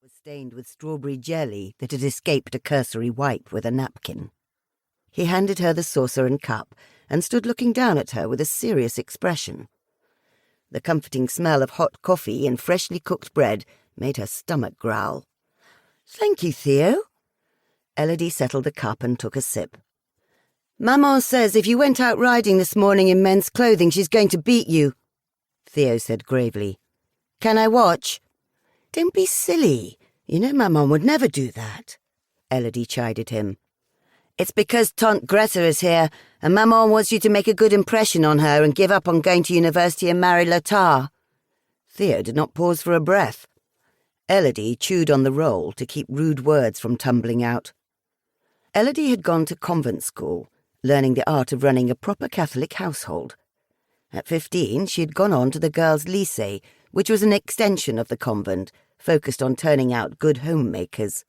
was stained with strawberry jelly that had escaped a cursory wipe with a napkin. He handed her the saucer and cup and stood looking down at her with a serious expression. The comforting smell of hot coffee and freshly cooked bread made her stomach growl. "Thank you, Theo." Elodie settled the cup and took a sip. "Maman says if you went out riding this morning in men's clothing, she's going to beat you," Theo said gravely. "Can I watch?" "Don't be silly. You know Maman would never do that," Elodie chided him. "It's because Tante Greta is here, and Maman wants you to make a good impression on her and give up on going to university and marry Lothar." Theo did not pause for a breath. Elodie chewed on the roll to keep rude words from tumbling out. Elodie had gone to convent school, learning the art of running a proper Catholic household. At 15, she had gone on to the girls' lycée, which was an extension of the convent, focused on turning out good homemakers.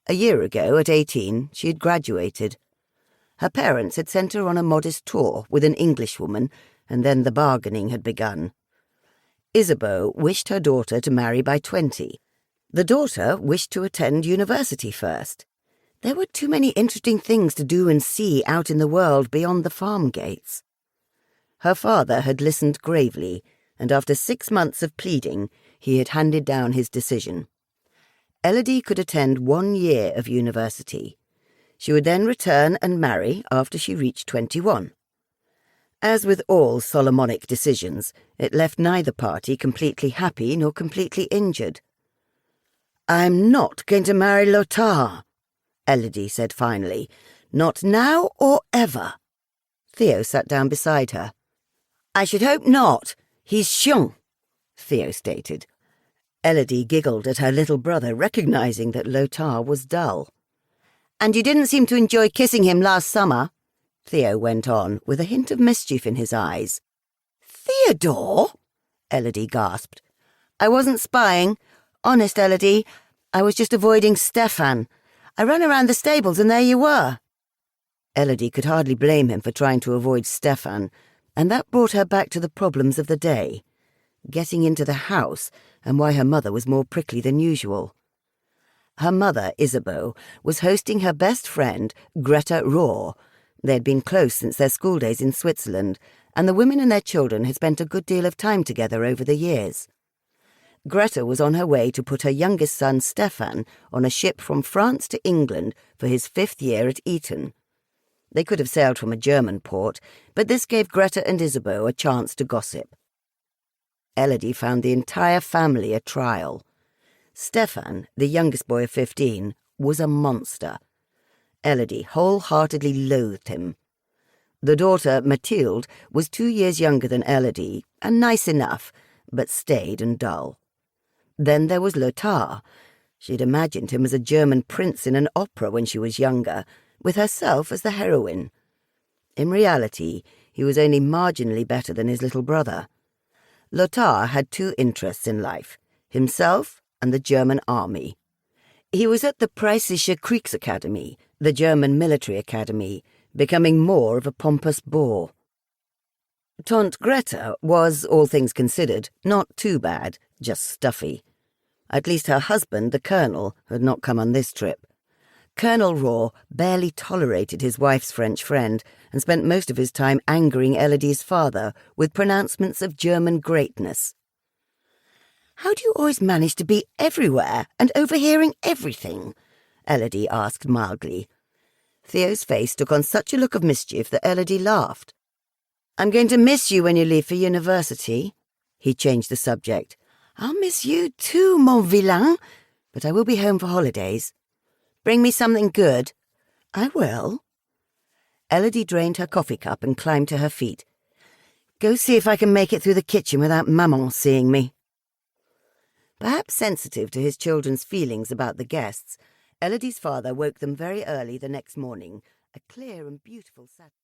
A year ago, at 18, she had graduated. Her parents had sent her on a modest tour with an Englishwoman, and then the bargaining had begun. Isabeau wished her daughter to marry by 20. The daughter wished to attend university first. There were too many interesting things to do and see out in the world beyond the farm gates. Her father had listened gravely, and after 6 months of pleading, he had handed down his decision. Elodie could attend 1 year of university. She would then return and marry after she reached 21. As with all Solomonic decisions, it left neither party completely happy nor completely injured. "I'm not going to marry Lothar," Elodie said finally. "Not now or ever." Theo sat down beside her. "I should hope not. He's chiant," Theo stated. Elodie giggled at her little brother, recognizing that Lothar was dull. "And you didn't seem to enjoy kissing him last summer," Theo went on, with a hint of mischief in his eyes. "Theodore?" Elodie gasped. "I wasn't spying. Honest, Elodie, I was just avoiding Stefan. I ran around the stables and there you were." Elodie could hardly blame him for trying to avoid Stefan, and that brought her back to the problems of the day. Getting into the house, and why her mother was more prickly than usual. Her mother, Isabeau, was hosting her best friend, Greta Rohr. They had been close since their school days in Switzerland, and the women and their children had spent a good deal of time together over the years. Greta was on her way to put her youngest son, Stefan, on a ship from France to England for his 5th year at Eton. They could have sailed from a German port, but this gave Greta and Isabeau a chance to gossip. Elodie found the entire family a trial. Stefan, the youngest boy of 15, was a monster. Elodie wholeheartedly loathed him. The daughter, Mathilde, was 2 years younger than Elodie, and nice enough, but staid and dull. Then there was Lothar. She'd imagined him as a German prince in an opera when she was younger, with herself as the heroine. In reality, he was only marginally better than his little brother. Lothar had 2 interests in life, himself and the German Army. He was at the Preußische Kriegsakademie, the German military academy, becoming more of a pompous bore. Tante Greta was, all things considered, not too bad, just stuffy. At least her husband, the colonel, had not come on this trip. Colonel Rohr barely tolerated his wife's French friend and spent most of his time angering Elodie's father with pronouncements of German greatness. "How do you always manage to be everywhere and overhearing everything?" Elodie asked mildly. Theo's face took on such a look of mischief that Elodie laughed. "I'm going to miss you when you leave for university." He changed the subject. "I'll miss you too, mon vilain, but I will be home for holidays. Bring me something good." "I will." Elodie drained her coffee cup and climbed to her feet. "Go see if I can make it through the kitchen without Maman seeing me." Perhaps sensitive to his children's feelings about the guests, Elodie's father woke them very early the next morning, a clear and beautiful Saturday.